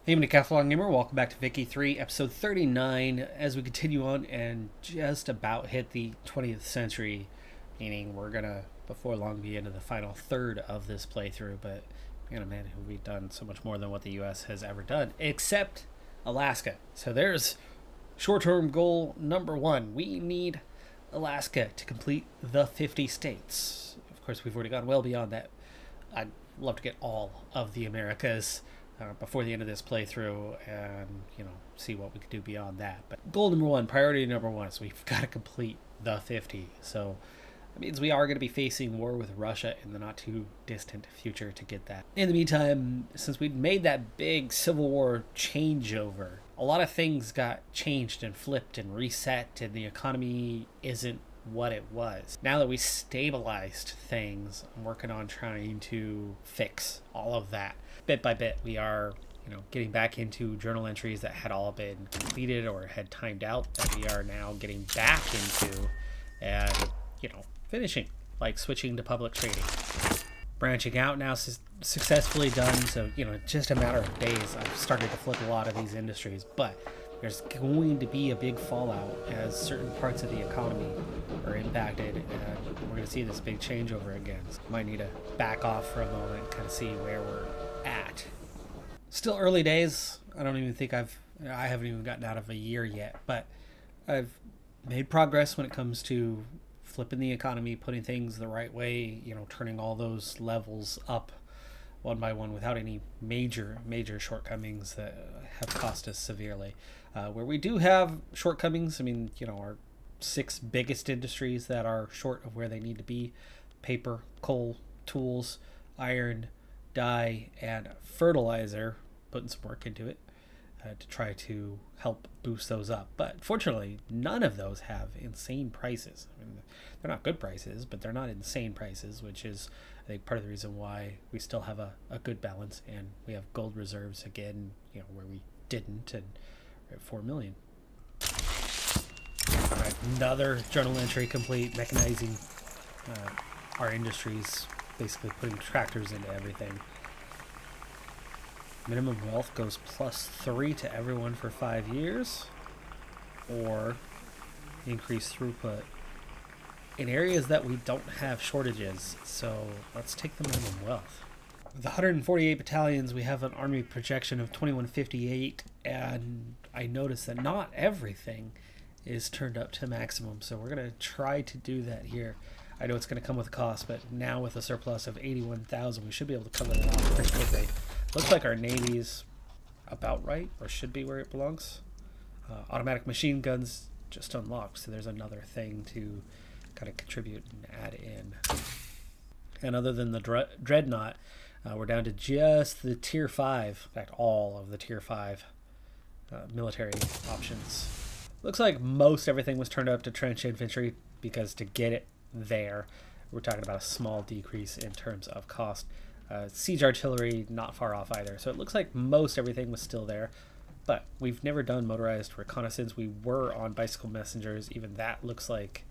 Hey, I'm Decathlon Gamer. Welcome back to Vicky 3, episode 39, as we continue on and just about hit the 20th century, meaning we're gonna, before long, be into the final third of this playthrough, but man, we've done so much more than what the US has ever done, except Alaska. So there's short-term goal number one. We need Alaska to complete the 50 states. Of course, we've already gone well beyond that. I'd love to get all of the Americas before the end of this playthrough and see what we could do beyond that. But goal number one, priority number one, so we've got to complete the 50. So that means we are going to be facing war with Russia in the not too distant future to get that. In the meantime, since we'd made that big Civil War changeover, a lot of things got changed and flipped and reset, and the economy isn't what it was. Now that we stabilized things, I'm working on trying to fix all of that. Bit by bit, we are, getting back into journal entries that had all been completed or had timed out that we are now getting back into and, finishing, like switching to public trading. Branching out now successfully done, so, just a matter of days I've started to flip a lot of these industries, but there's going to be a big fallout as certain parts of the economy are impacted, and we're going to see this big changeover again. So might need to back off for a moment and kind of see where we're at. Still early days. I don't even think I haven't even gotten out of a year yet, but I've made progress when it comes to flipping the economy, putting things the right way, turning all those levels up one by one without any major shortcomings that have cost us severely. Where we do have shortcomings, our 6 biggest industries that are short of where they need to be: paper, coal, tools, iron, dye, and fertilizer. Putting some work into it to try to help boost those up. But fortunately, none of those have insane prices. They're not good prices, but they're not insane prices, which is, I think, part of the reason why we still have a good balance, and we have gold reserves again, where we didn't, and we're at 4 million. All right, another journal entry complete, mechanizing our industries, basically putting tractors into everything. Minimum wealth goes +3 to everyone for 5 years, or increase throughput in areas that we don't have shortages. So let's take the minimum wealth. With 148 battalions, we have an army projection of 2158, and I noticed that not everything is turned up to maximum, so we're going to try to do that here. I know it's going to come with a cost, but now with a surplus of 81,000, we should be able to cover that off pretty quickly. Looks like our Navy's about right, or should be where it belongs. Automatic machine guns just unlocked, so there's another thing to kind of contribute and add in. And other than the Dreadnought, we're down to just the Tier 5, in fact, all of the Tier 5 military options. Looks like most everything was turned up to trench infantry, because to get it there, we're talking about a small decrease in terms of cost. Siege artillery, not far off either. So it looks like most everything was still there, but we've never done motorized reconnaissance. We were on bicycle messengers. Even that looks like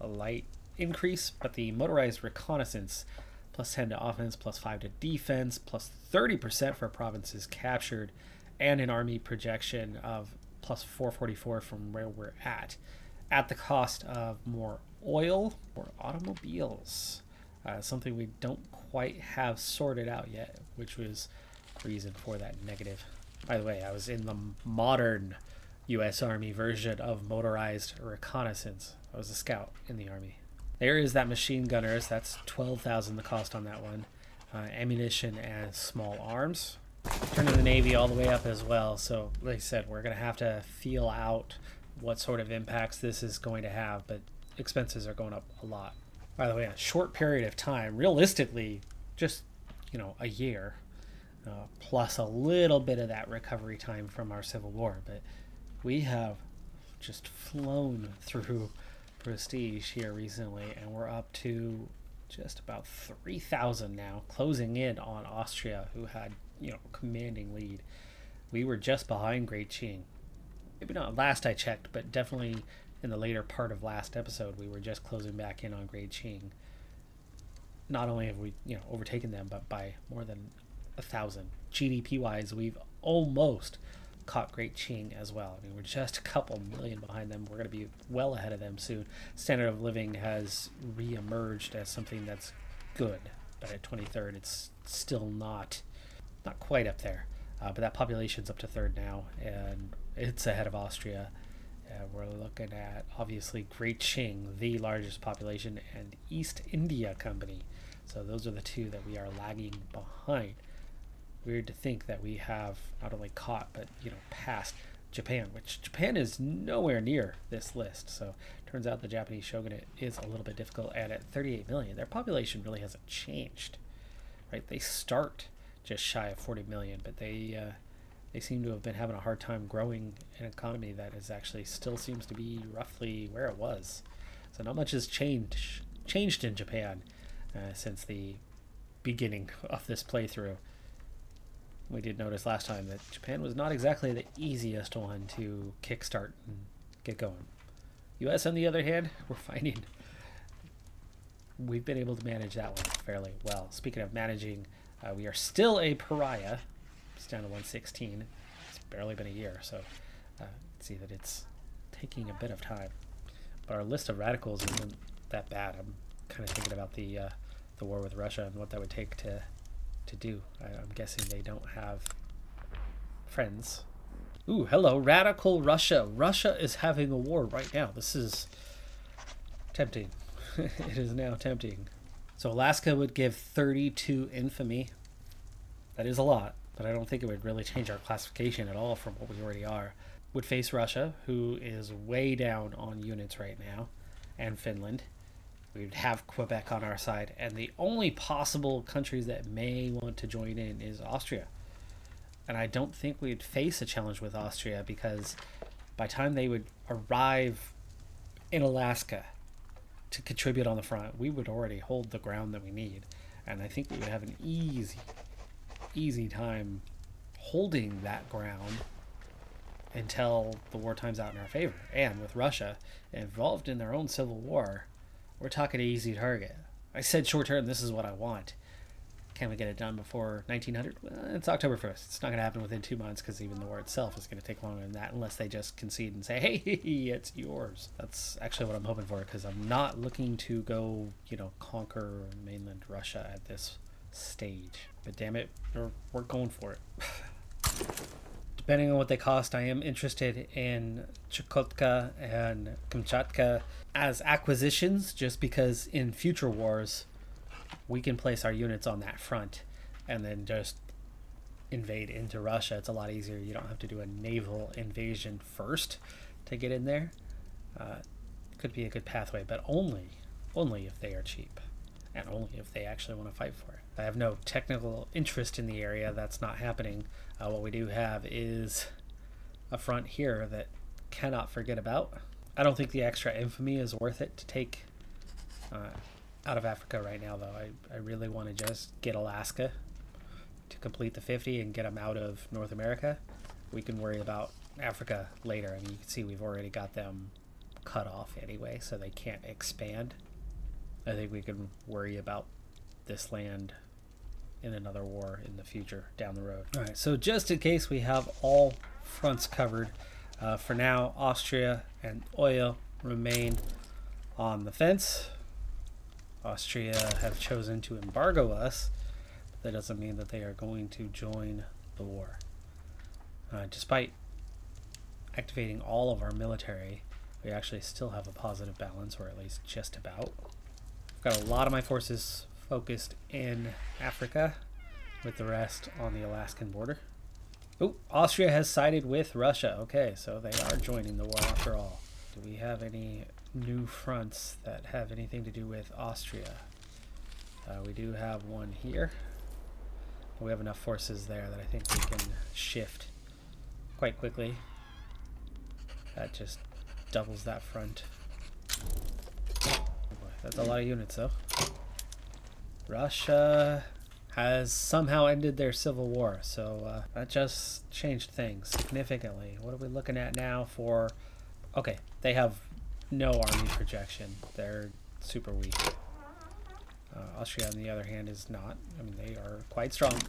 a light increase, but the motorized reconnaissance, +10 to offense, +5 to defense, +30% for provinces captured, and an army projection of +444 from where we're at the cost of more oil or automobiles. Something we don't quite have sorted out yet, which was the reason for that negative. By the way, I was in the modern U.S. Army version of motorized reconnaissance. I was a scout in the Army. There is that machine gunners. That's 12,000 the cost on that one. Ammunition and small arms. Turning the Navy all the way up as well. So, like I said, we're going to have to feel out what sort of impacts this is going to have, but expenses are going up a lot. By the way, in a short period of time, realistically, just, a year, plus a little bit of that recovery time from our Civil War, but we have just flown through prestige here recently, and we're up to just about 3,000 now, closing in on Austria, who had, commanding lead. We were just behind Great Qing. Maybe not last I checked, but definitely in the later part of last episode, we were just closing back in on Great Qing. Not only have we, overtaken them, but by more than 1,000. GDP-wise, we've almost caught Great Qing as well. I mean, we're just a couple million behind them. We're going to be well ahead of them soon. Standard of living has re-emerged as something that's good, but at 23rd, it's still not quite up there. But that population's up to third now, and it's ahead of Austria. We're looking at, obviously, Great Qing, the largest population, and East India Company. So those are the two that we are lagging behind. Weird to think that we have not only caught, but, passed Japan, which Japan is nowhere near this list. So turns out the Japanese shogunate is a little bit difficult. And at 38 million, their population really hasn't changed, right? They start just shy of 40 million, but they seem to have been having a hard time growing an economy that is actually still seems to be roughly where it was. So not much has changed in Japan since the beginning of this playthrough. We did notice last time that Japan was not exactly the easiest one to kickstart and get going. US, on the other hand, we're finding we've been able to manage that one fairly well. Speaking of managing, we are still a pariah. It's down to 116. It's barely been a year, so see that it's taking a bit of time. But our list of radicals isn't that bad. I'm kind of thinking about the war with Russia and what that would take to do. I'm guessing they don't have friends. Ooh, hello, radical Russia. Russia is having a war right now. This is tempting. It is now tempting. So Alaska would give 32 infamy. That is a lot, but I don't think it would really change our classification at all from what we already are. Would face Russia, who is way down on units right now, and Finland. We would have Quebec on our side, and the only possible countries that may want to join in is Austria. And I don't think we'd face a challenge with Austria, because by the time they would arrive in Alaska to contribute on the front, we would already hold the ground that we need. And I think we would have an easy time holding that ground until the war time's out in our favor. And with Russia involved in their own civil war, we're talking an easy target. I said short term, this is what I want. Can we get it done before 1900? Well, it's October 1st. It's not going to happen within 2 months, because even the war itself is going to take longer than that, unless they just concede and say, hey, it's yours. That's actually what I'm hoping for, because I'm not looking to go, conquer mainland Russia at this stage. But damn it, we're going for it. Depending on what they cost, I am interested in Chukotka and Kamchatka as acquisitions, just because in future wars we can place our units on that front and then just invade into Russia. It's a lot easier. You don't have to do a naval invasion first to get in there. Could be a good pathway, but only if they are cheap, and only if they actually want to fight for it. I have no technical interest in the area. That's not happening. What we do have is a front here that cannot forget about. I don't think the extra infamy is worth it to take out of Africa right now, though. I really want to just get Alaska to complete the 50 and get them out of North America. We can worry about Africa later. I mean, you can see we've already got them cut off anyway, so they can't expand. I think we can worry about this land in another war in the future down the road. All right, so just in case we have all fronts covered, for now, Austria and Oyo remain on the fence. Austria have chosen to embargo us, but that doesn't mean that they are going to join the war. Despite activating all of our military, we actually still have a positive balance, or at least just about. I've got a lot of my forces focused in Africa, with the rest on the Alaskan border. Oh, Austria has sided with Russia. Okay, so they are joining the war after all. Do we have any new fronts that have anything to do with Austria? We do have one here. We have enough forces there that I think we can shift quite quickly. That just doubles that front. Oh boy, that's a lot of units, though. Russia has somehow ended their civil war, so that just changed things significantly. What are we looking at now for... Okay, they have no army projection. They're super weak. Austria, on the other hand, is not. I mean, they are quite strong.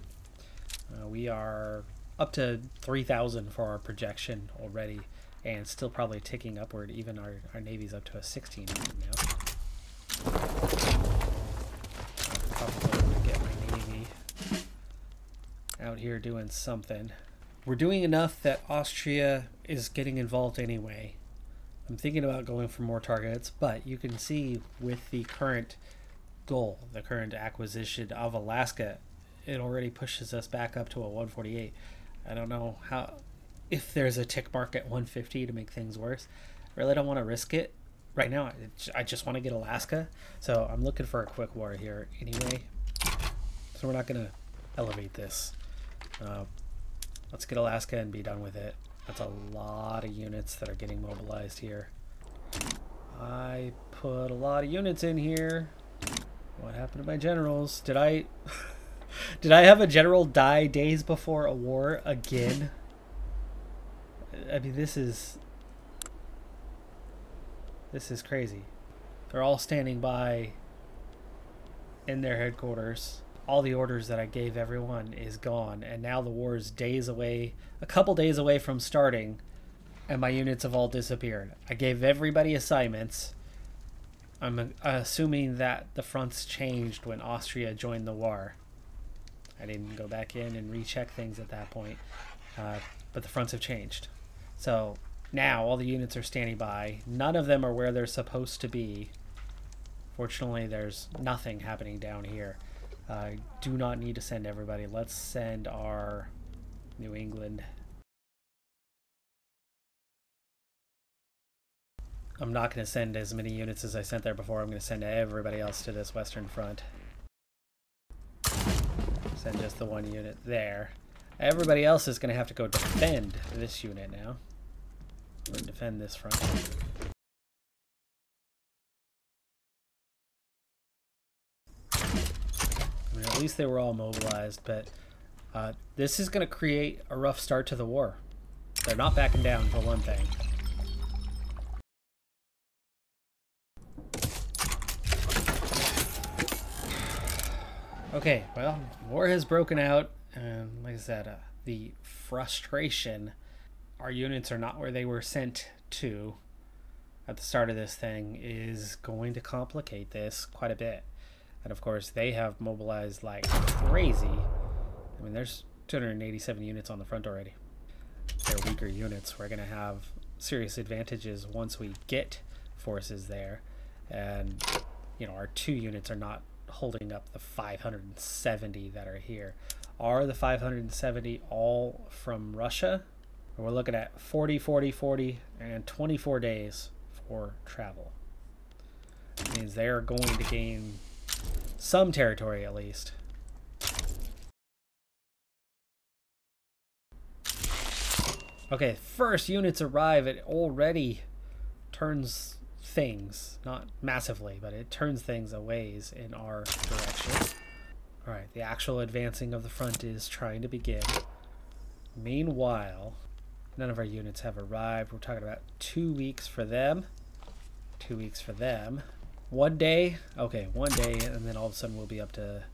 We are up to 3,000 for our projection already, and still probably ticking upward. Even our Navy's up to a 1,600 now. Probably gonna get my Navy out here doing something. We're doing enough that Austria is getting involved anyway. I'm thinking about going for more targets, but you can see with the current goal, the current acquisition of Alaska, it already pushes us back up to a 148. I don't know if there's a tick mark at 150 to make things worse. I really don't want to risk it right now. I just want to get Alaska, so I'm looking for a quick war here anyway. So we're not going to elevate this. Let's get Alaska and be done with it. That's a lot of units that are getting mobilized here. I put a lot of units in here. What happened to my generals? Did I have a general die days before a war again? I mean, this is crazy. They're all standing by in their headquarters. All the orders that I gave everyone is gone, and now the war is days away, a couple days away from starting, and my units have all disappeared. I gave everybody assignments. I'm assuming that the fronts changed when Austria joined the war. I didn't go back in and recheck things at that point, but the fronts have changed. So now all the units are standing by. None of them are where they're supposed to be. Fortunately, there's nothing happening down here. I do not need to send everybody. Let's send our New England. I'm not going to send as many units as I sent there before. I'm going to send everybody else to this Western Front. Send just the one unit there. Everybody else is going to have to go defend this unit now. Or defend this front. I mean, at least they were all mobilized, but this is going to create a rough start to the war. They're not backing down, for one thing. Okay, well, war has broken out, and like I said, the frustration, our units are not where they were sent to at the start of this thing, is going to complicate this quite a bit. And of course, they have mobilized like crazy. I mean, there's 287 units on the front already. They're weaker units. We're going to have serious advantages once we get forces there. And, you know, our 2 units are not holding up the 570 that are here. Are the 570 all from Russia? We're looking at 40, 40, 40, and 24 days for travel. It means they are going to gain some territory at least. Okay, first units arrive. It already turns things, not massively, but it turns things a ways in our direction. Alright, the actual advancing of the front is trying to begin. Meanwhile, none of our units have arrived. We're talking about 2 weeks for them. 2 weeks for them. 1 day. Okay, 1 day, and then all of a sudden we'll be up to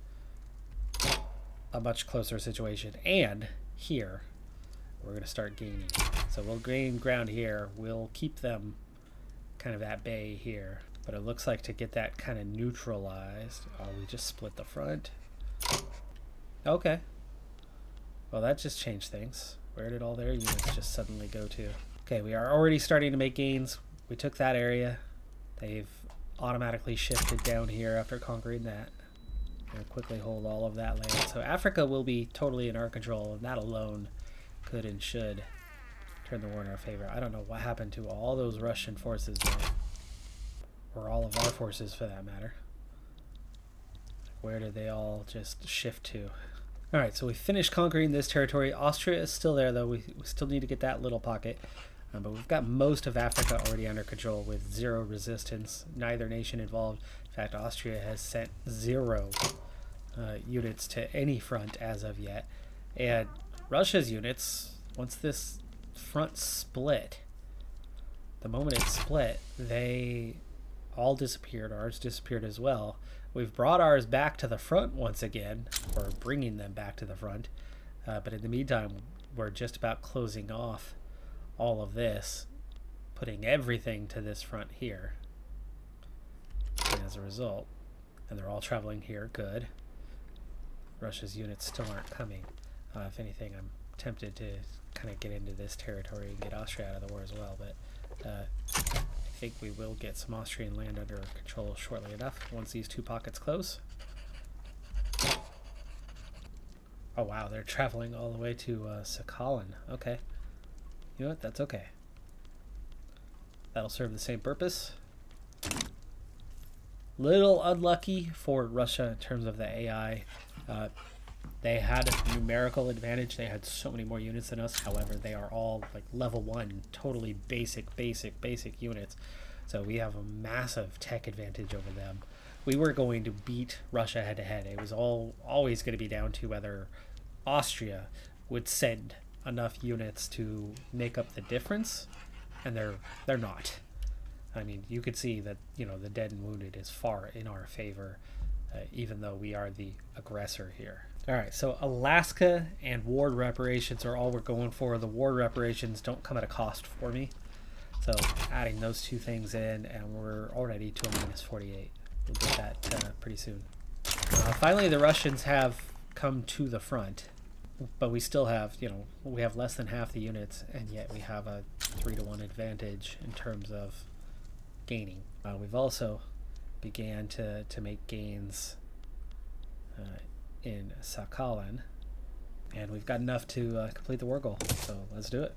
a much closer situation. And here, we're going to start gaining. So we'll gain ground here. We'll keep them kind of at bay here. But it looks like to get that kind of neutralized, oh, we just split the front. Okay. Well, that just changed things. Where did all their units just suddenly go to? Okay, we are already starting to make gains. We took that area. They've automatically shifted down here after conquering that. We'll quickly hold all of that land. So Africa will be totally in our control, and that alone could and should turn the war in our favor. I don't know what happened to all those Russian forces there. Or all of our forces for that matter. Where did they all just shift to? Alright, so we finished conquering this territory. Austria is still there, though. We still need to get that little pocket. But we've got most of Africa already under control with 0 resistance. Neither nation involved. In fact, Austria has sent 0 units to any front as of yet. And Russia's units, once this front split, the moment it split, they all disappeared. Ours disappeared as well. We've brought ours back to the front once again, or bringing them back to the front. But in the meantime, we're just about closing off all of this, putting everything to this front here. And as a result, and they're all traveling here, good. Russia's units still aren't coming. If anything, I'm tempted to kind of get into this territory and get Austria out of the war as well, but I think we will get some Austrian land under control shortly enough once these two pockets close. Oh wow, they're traveling all the way to Sakhalin. Okay. You know what? That's okay. That'll serve the same purpose. Little unlucky for Russia in terms of the AI. They had a numerical advantage. They had so many more units than us. However, they are all like level 1, totally basic units. So we have a massive tech advantage over them. We were going to beat Russia head to head. It was always going to be down to whether Austria would send enough units to make up the difference, and they're not. I mean, you could see that, you know, the dead and wounded is far in our favor, even though we are the aggressor here. All right, so Alaska and war reparations are all we're going for. The war reparations don't come at a cost for me. So adding those two things in, and we're already to a minus 48. We'll get that pretty soon. Finally, the Russians have come to the front, but we still have, you know, we have less than half the units, and yet we have a 3-to-1 advantage in terms of gaining. We've also began to make gains in Sakhalin, and we've got enough to complete the war goal, so let's do it.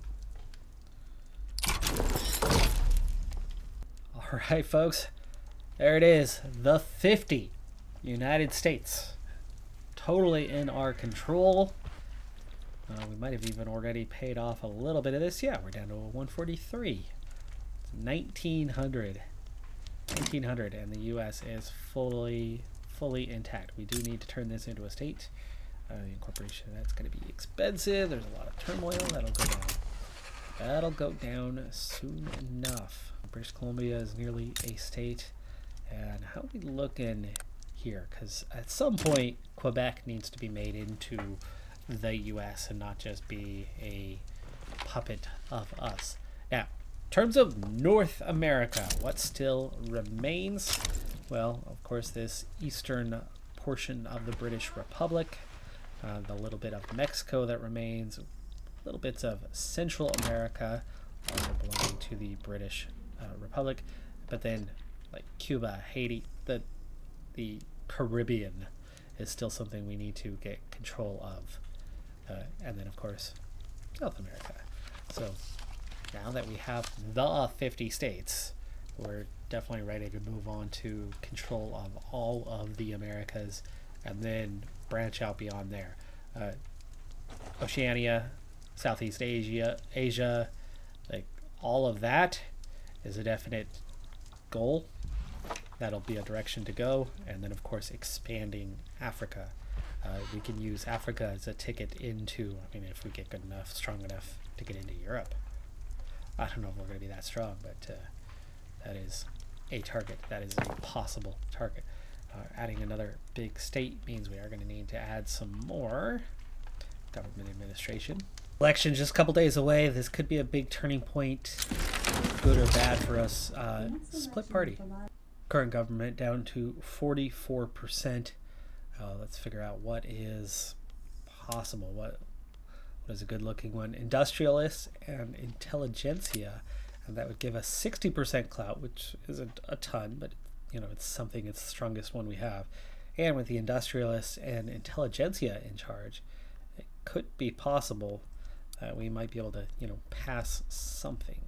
All right, folks, there it is, the 50 United States, totally in our control. We might have even already paid off a little bit of this. Yeah, we're down to a 143. 1900, and the U.S. is fully intact. We do need to turn this into a state. The incorporation, that's going to be expensive. There's a lot of turmoil. That'll go down. That'll go down soon enough. British Columbia is nearly a state. And how are we looking here? Because at some point, Quebec needs to be made into the U.S. and not just be a puppet of us. Now, in terms of North America, what still remains? Well, of course, this eastern portion of the British Republic, the little bit of Mexico that remains, little bits of Central America, also belonging to the British Republic, but then like Cuba, Haiti, the Caribbean is still something we need to get control of, and then of course South America. So now that we have the 50 states, we're definitely ready to move on to control of all of the Americas and then branch out beyond there. Oceania, Southeast Asia, like all of that is a definite goal. That'll be a direction to go. And then of course expanding Africa. We can use Africa as a ticket into, I mean, if we get good enough, strong enough to get into Europe. I don't know if we're going to be that strong, but that is a target. That is a possible target. Adding another big state means we are going to need to add some more government administration. Election just a couple days away. This could be a big turning point, good or bad for us. Split party. Current government down to 44%. Let's figure out what is possible. What is a good looking one? Industrialists and intelligentsia, and that would give us 60% clout, which isn't a ton, but you know, it's something. It's the strongest one we have. And with the industrialists and intelligentsia in charge, it could be possible that we might be able to, you know, pass something.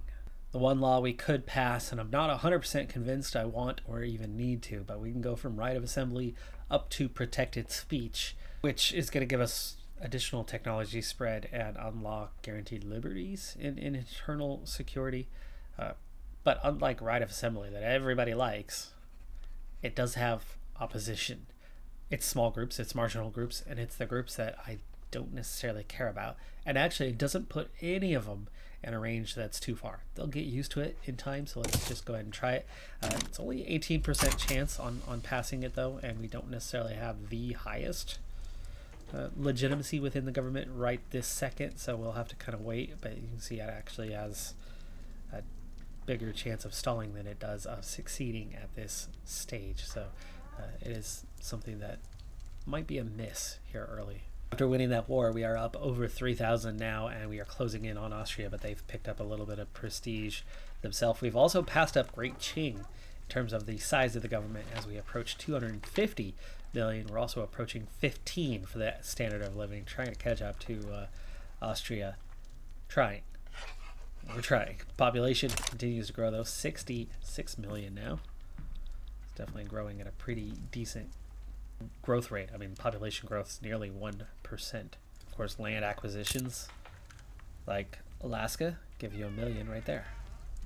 The one law we could pass, and I'm not 100% convinced I want or even need to, but we can go from right of assembly up to protected speech, which is going to give us additional technology spread and unlock guaranteed liberties in internal security. But unlike right of assembly that everybody likes, it does have opposition. It's small groups, it's marginal groups, and it's the groups that I don't necessarily care about. And actually, it doesn't put any of them in a range that's too far. They'll get used to it in time, so let's just go ahead and try it. It's only 18% chance on passing it, though, and we don't necessarily have the highest. legitimacy within the government right this second, so we'll have to kind of wait. But you can see it actually has a bigger chance of stalling than it does of succeeding at this stage. So it is something that might be a miss here early. After winning that war, we are up over 3,000 now, and we are closing in on Austria, but they've picked up a little bit of prestige themselves. We've also passed up Great Qing in terms of the size of the government as we approach 250 million. We're also approaching 15 for the standard of living, trying to catch up to Austria. We're trying. Population continues to grow, though. 66 million now. It's definitely growing at a pretty decent growth rate. I mean, population growth is nearly 1%. Of course, land acquisitions like Alaska give you 1 million right there.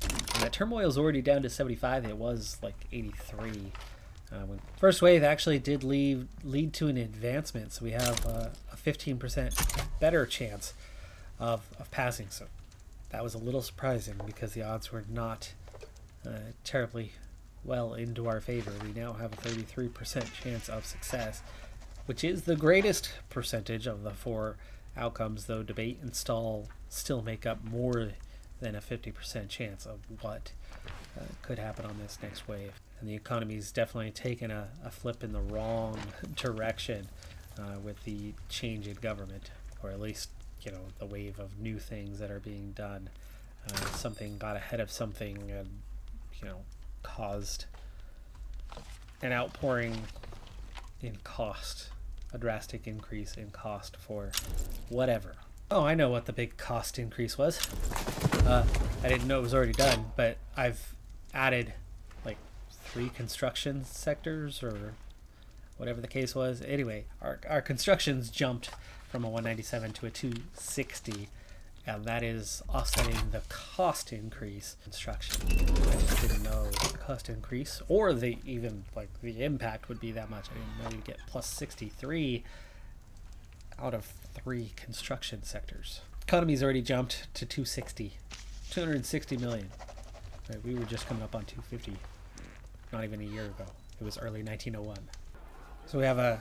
And that turmoil is already down to 75. It was like 83. When first wave actually did lead to an advancement, so we have a 15% better chance of passing. So that was a little surprising because the odds were not terribly well into our favor. We now have a 33% chance of success, which is the greatest percentage of the 4 outcomes, though debate and stall still make up more than a 50% chance of what could happen on this next wave. And the economy's definitely taken a flip in the wrong direction with the change in government, or at least, you know, the wave of new things that are being done. Something got ahead of something and, you know, caused an outpouring in cost, a drastic increase in cost for whatever. Oh, I know what the big cost increase was. I didn't know it was already done, but I've added like 3 construction sectors or whatever the case was. Anyway, our constructions jumped from a 197 to a 260, and that is offsetting the cost increase in construction. I just didn't know the cost increase or the even like the impact would be that much. I didn't know you'd get plus 63 out of 3 construction sectors. Economy's already jumped to 260 million. Right, we were just coming up on 250 not even a year ago. It was early 1901. So we have a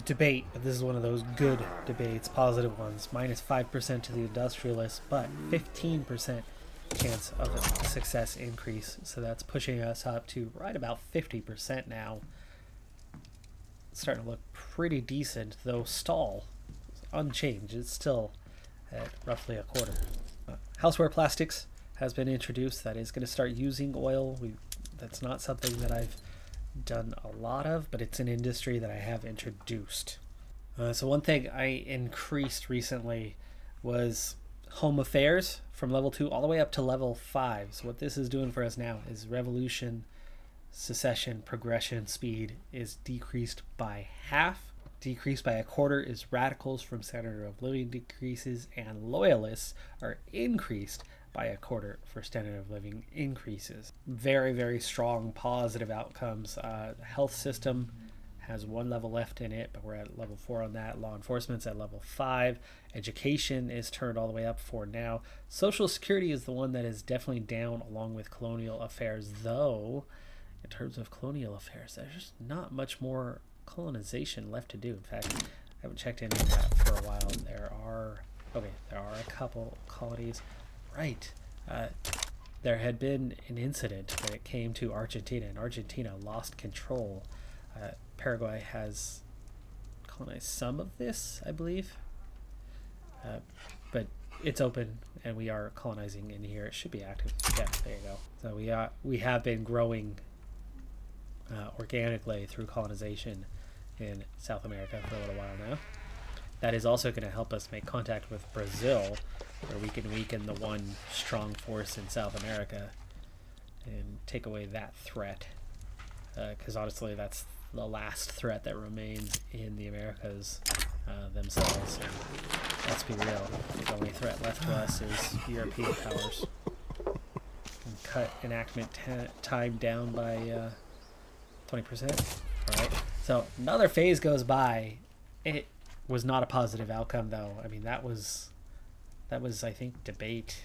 debate, but this is one of those good debates, positive ones. Minus 5% to the industrialists, but 15% chance of a success increase. So that's pushing us up to right about 50% now. It's starting to look pretty decent, though stall unchanged. It's still at roughly a quarter. Houseware plastics has been introduced. That is going to start using oil. That's not something that I've done a lot of, but it's an industry that I have introduced. So one thing I increased recently was home affairs from level 2 all the way up to level 5. So what this is doing for us now is revolution, secession, progression, speed is decreased by half. Decreased by a quarter is radicals from standard of living decreases, and loyalists are increased by a quarter for standard of living increases. Very, very strong positive outcomes. Health system has 1 level left in it, but we're at level 4 on that. Law enforcement's at level 5. Education is turned all the way up for now. Social security is the one that is definitely down along with colonial affairs, though in terms of colonial affairs, there's just not much more colonization left to do. In fact, I haven't checked into that for a while. There are a couple colonies. Right. There had been an incident when it came to Argentina, and Argentina lost control. Paraguay has colonized some of this, I believe. But it's open, and we are colonizing in here. It should be active. Yeah, there you go. So we have been growing organically through colonization in South America for a little while now. That is also going to help us make contact with Brazil, where we can weaken the one strong force in South America and take away that threat. Because honestly, that's the last threat that remains in the Americas themselves. And let's be real, the only threat left to us is European powers. And cut enactment time down by 20%. All right. So another phase goes by. It was not a positive outcome, though. I mean, that was I think debate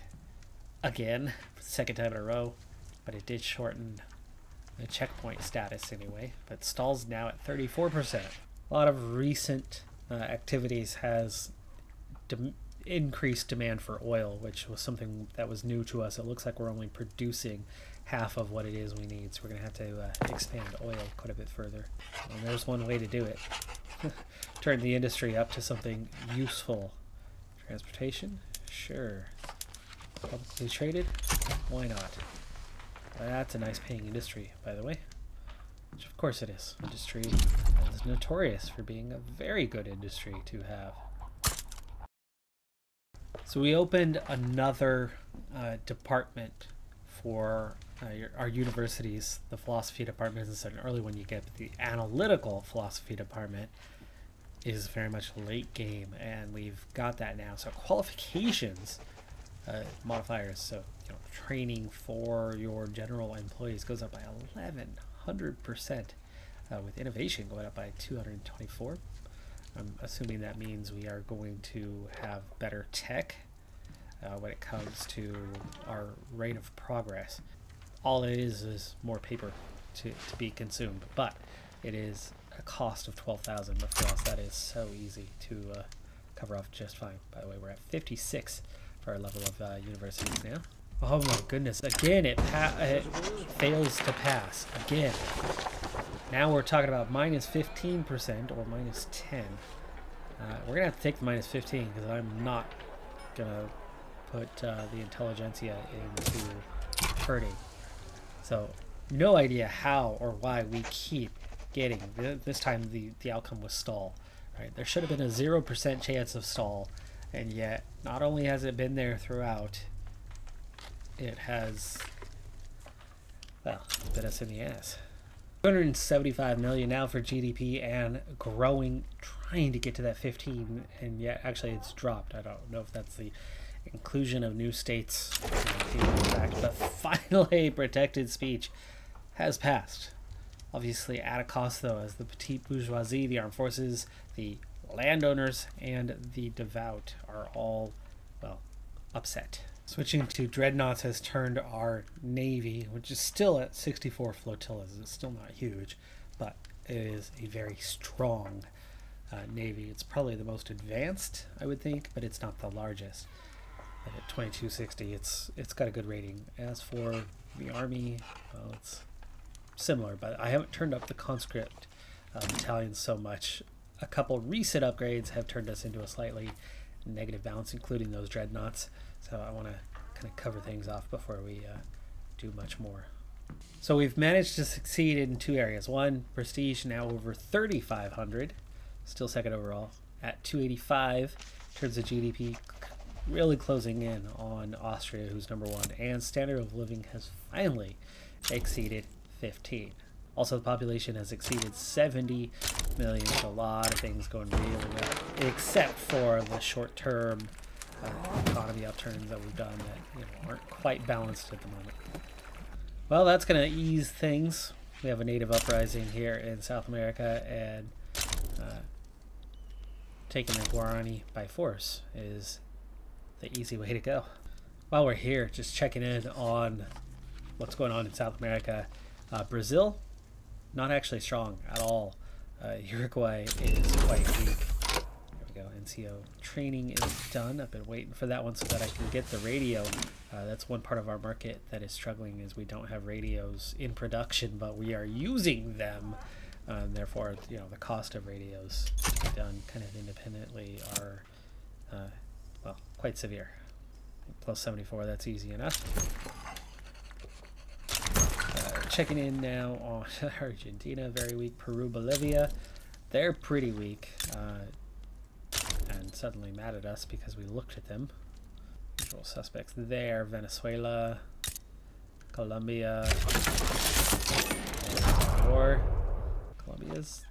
again, second time in a row, but it did shorten the checkpoint status anyway. But stall's now at 34%. A lot of recent activities has increased demand for oil, which was something that was new to us. It looks like we're only producing half of what it is we need, so we're going to have to expand oil quite a bit further. And there's one way to do it. Turn the industry up to something useful. Transportation? Sure. Publicly traded? Why not? That's a nice paying industry, by the way. Which of course it is. Industry is notorious for being a very good industry to have. So we opened another department for our universities. The philosophy department is an early one you get, but the analytical philosophy department is very much late game, and we've got that now. So qualifications, modifiers, so training for your general employees goes up by 1,100%, with innovation going up by 224. I'm assuming that means we are going to have better tech when it comes to our rate of progress. All it is more paper to be consumed, but it is a cost of 12,000. But for us, that is so easy to cover off just fine. By the way, we're at 56 for our level of universities now. Oh my goodness! Again, it fails to pass again. Now we're talking about minus 15% or minus 10. We're gonna have to take the minus 15 because I'm not gonna put the intelligentsia into hurting. So no idea how or why we keep getting this time the outcome was stall. Right? There should have been a 0% chance of stall, and yet not only has it been there throughout, it has, well, bit us in the ass. 275 million now for GDP and growing, trying to get to that 15, and yet actually it's dropped. I don't know if that's the inclusion of new states, but finally protected speech has passed. Obviously at a cost though, as the petite bourgeoisie, the armed forces, the landowners, and the devout are all, well, upset. Switching to dreadnoughts has turned our navy, which is still at 64 flotillas. It's still not huge, but it is a very strong navy. It's probably the most advanced, I would think, but it's not the largest. At 2260, it's got a good rating. As for the army, well, it's similar, but I haven't turned up the conscript battalions so much. A couple recent upgrades have turned us into a slightly negative balance, including those dreadnoughts. So I want to kind of cover things off before we do much more. So we've managed to succeed in two areas. One, prestige now over 3,500, still second overall at 285. Turns the GDP really closing in on Austria, who's number one, and standard of living has finally exceeded 15. Also, the population has exceeded 70 million, so a lot of things going really well, except for the short-term economy upturns that we've done that aren't quite balanced at the moment. Well, that's going to ease things. We have a native uprising here in South America, and taking the Guarani by force is the easy way to go. While we're here, just checking in on what's going on in South America. Brazil, not actually strong at all. Uruguay is quite weak. There we go. NCO training is done. I've been waiting for that one so that I can get the radio. That's one part of our market that is struggling, is we don't have radios in production, but we are using them. Therefore, the cost of radios to be done kind of independently are, well, quite severe. Plus 74, that's easy enough. Checking in now on Argentina, very weak. Peru, Bolivia, they're pretty weak, and suddenly mad at us because we looked at them. Usual suspects there. Venezuela, Colombia, Ecuador. Colombia's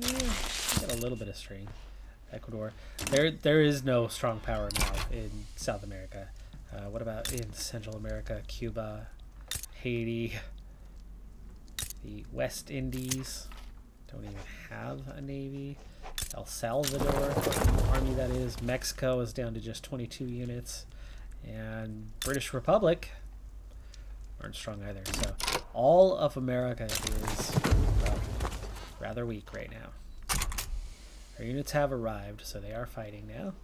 got a little bit of strain. Ecuador. There is no strong power now in South America. What about in Central America? Cuba, Haiti, the West Indies don't even have a navy. El Salvador, army that is. Mexico is down to just 22 units, and British Republic aren't strong either. So all of America is rather weak right now. Our units have arrived, so they are fighting now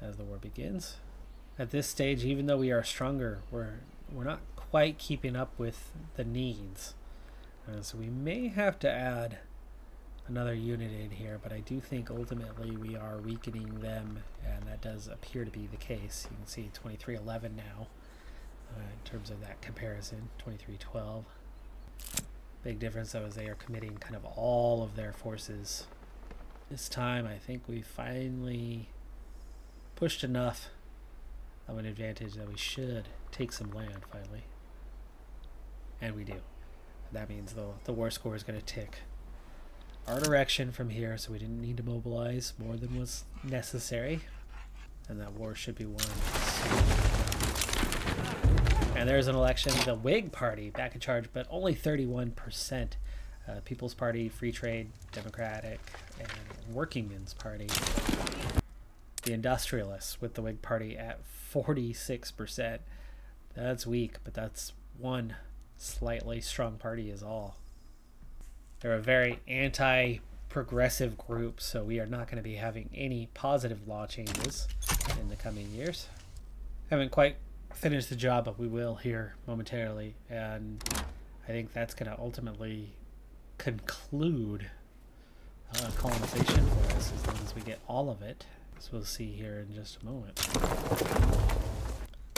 as the war begins. At this stage, even though we are stronger, we're not quite keeping up with the needs. So we may have to add another unit in here, but I do think ultimately we are weakening them, and that does appear to be the case. You can see 2311 now in terms of that comparison, 2312. Big difference though is they are committing kind of all of their forces. This time I think we finally pushed enough of an advantage that we should take some land finally. And we do. That means the war score is going to tick our direction from here, so we didn't need to mobilize more than was necessary. And that war should be won soon. And there's an election. The Whig Party back in charge, but only 31%. People's Party, Free Trade, Democratic, and Working Men's Party. The Industrialists with the Whig Party at 46%. That's weak, but that's one slightly strong party is all. They're a very anti-progressive group, so we are not going to be having any positive law changes in the coming years. Haven't quite finished the job, but we will here momentarily, and I think that's going to ultimately conclude colonization for us as long as we get all of it, as we'll see here in just a moment.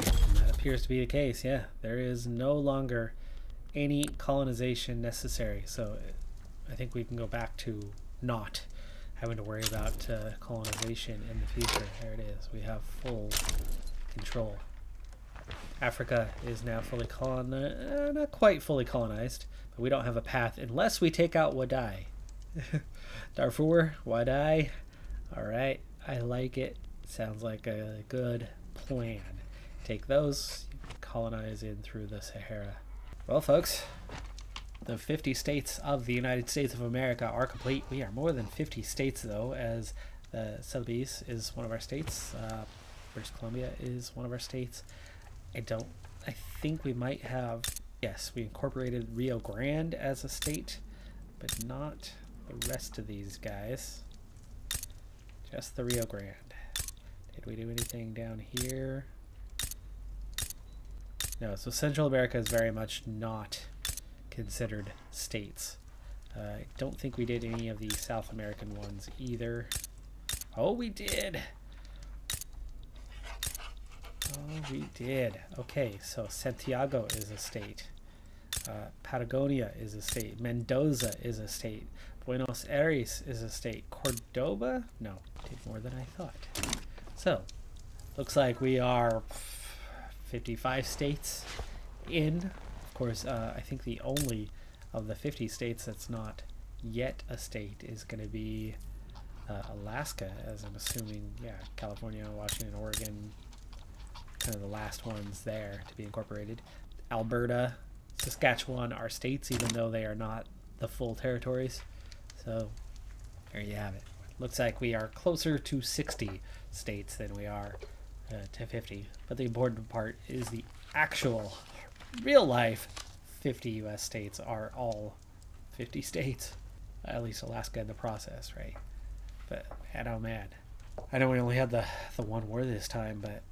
And that appears to be the case. Yeah, there is no longer any colonization necessary, so I think we can go back to not having to worry about colonization in the future. There it is. We have full control. Africa is now fully colonized, not quite fully colonized, but we don't have a path unless we take out Wadai. Darfur, Wadai. All right, I like it. Sounds like a good plan. Take those, colonize in through the Sahara. Well, folks, the 50 states of the United States of America are complete. We are more than 50 states, though, as the Sotheby's is one of our states. British Columbia is one of our states. I think we might have, yes, we incorporated Rio Grande as a state, but not the rest of these guys. Just the Rio Grande. Did we do anything down here? No, so Central America is very much not considered states. I don't think we did any of the South American ones either. Oh, we did! Oh, we did. Okay, so Santiago is a state. Patagonia is a state. Mendoza is a state. Buenos Aires is a state. Cordoba? No, did more than I thought. So, looks like we are 55 states in. Of course, I think the only of the 50 states that's not yet a state is going to be Alaska, as I'm assuming, yeah, California, Washington, Oregon, kind of the last ones there to be incorporated. Alberta, Saskatchewan are states, even though they are not the full territories. So there you have it. Looks like we are closer to 60 states than we are to 50. But the important part is the actual real life 50 US states are all 50 states. At least Alaska in the process, right? But man, oh man. I know we only had the one war this time, but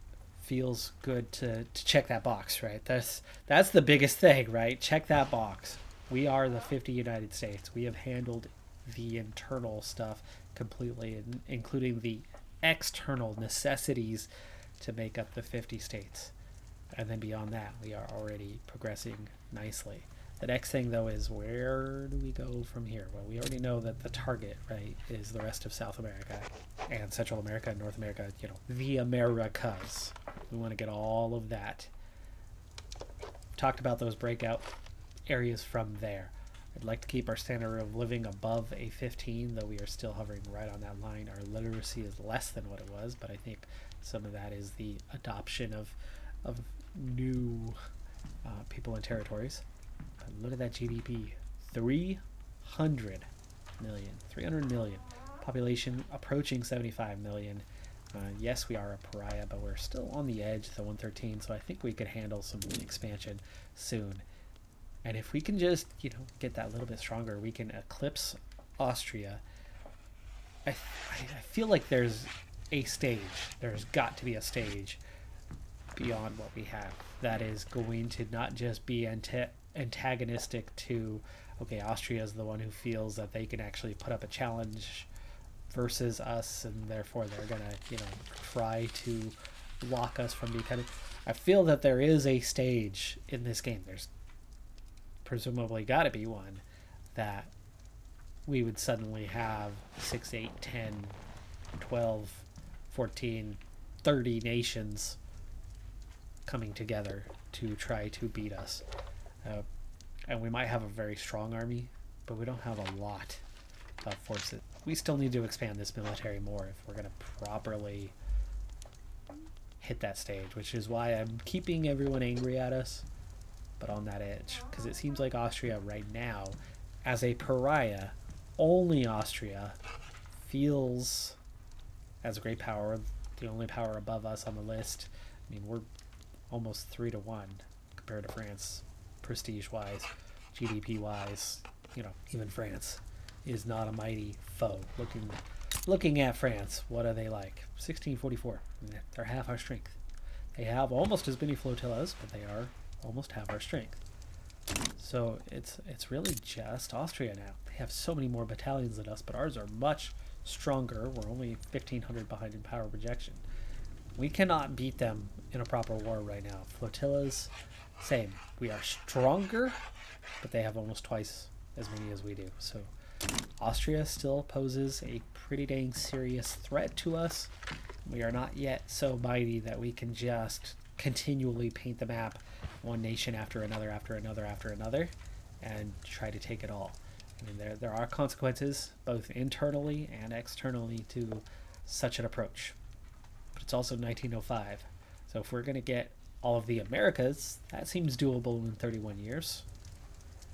feels good to check that box, right? That's the biggest thing, right? Check that box. We are the 50 United States. We have handled the internal stuff completely, including the external necessities to make up the 50 states. And then beyond that, we are already progressing nicely. The next thing, though, is where do we go from here? Well, we already know that the target, right, is the rest of South America and Central America and North America, you know, the Americas. We want to get all of that. Talked about those breakout areas from there. I'd like to keep our standard of living above a 15, though we are still hovering right on that line. Our literacy is less than what it was, but I think some of that is the adoption of new people and territories. But look at that GDP, 300 million. Population approaching 75 million. Yes, we are a pariah, but we're still on the edge, the 113, so I think we could handle some expansion soon. And if we can just, you know, get that little bit stronger, we can eclipse Austria I feel like there's a stage. There's got to be a stage beyond what we have that is going to not just be antagonistic to, okay, Austria is the one who feels that they can actually put up a challenge versus us, and therefore they're gonna, try to block us from becoming. I feel that there is a stage in this game. There's presumably got to be one that we would suddenly have 6, 8, 10, 12, 14, 30 nations coming together to try to beat us. And we might have a very strong army, but we don't have a lot of forces. We still need to expand this military more if we're going to properly hit that stage, which is why I'm keeping everyone angry at us, but on that edge. Because it seems like Austria right now, as a pariah, only Austria feels as a great power, the only power above us on the list. I mean, we're almost 3-1 compared to France, prestige-wise, GDP-wise. Even France is not a mighty foe. Looking at France, what are they like? 1644. They're half our strength. They have almost as many flotillas, but they are almost half our strength. So it's really just Austria now. They have so many more battalions than us, but ours are much stronger. We're only 1,500 behind in power projection. We cannot beat them in a proper war right now. Flotillas, same. We are stronger, but they have almost twice as many as we do. So Austria still poses a pretty dang serious threat to us. We are not yet so mighty that we can just continually paint the map one nation after another, and try to take it all. I mean, there are consequences, both internally and externally, to such an approach. But it's also 1905. So if we're going to get all of the Americas, that seems doable in 31 years.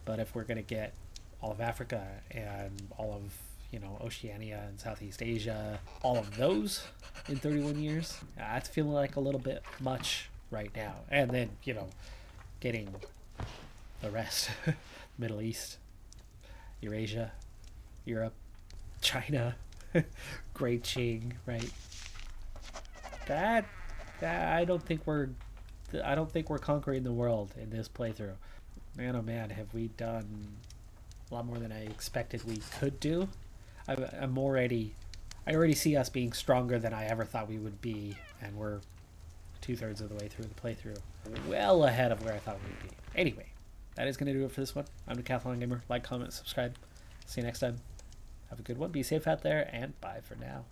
But if we're going to get all of Africa and all of, Oceania and Southeast Asia, all of those in 31 years, that's feeling like a little bit much right now. And then, getting the rest, Middle East, Eurasia, Europe, China, Great Qing, right? That I don't think we're conquering the world in this playthrough. Man, oh man, have we done a lot more than I expected we could do. I already see us being stronger than I ever thought we would be, and we're 2/3 of the way through the playthrough. Well ahead of where I thought we'd be. Anyway, that is going to do it for this one. I'm Decathlon Gamer. Like, comment, subscribe. See you next time. Have a good one. Be safe out there, and bye for now.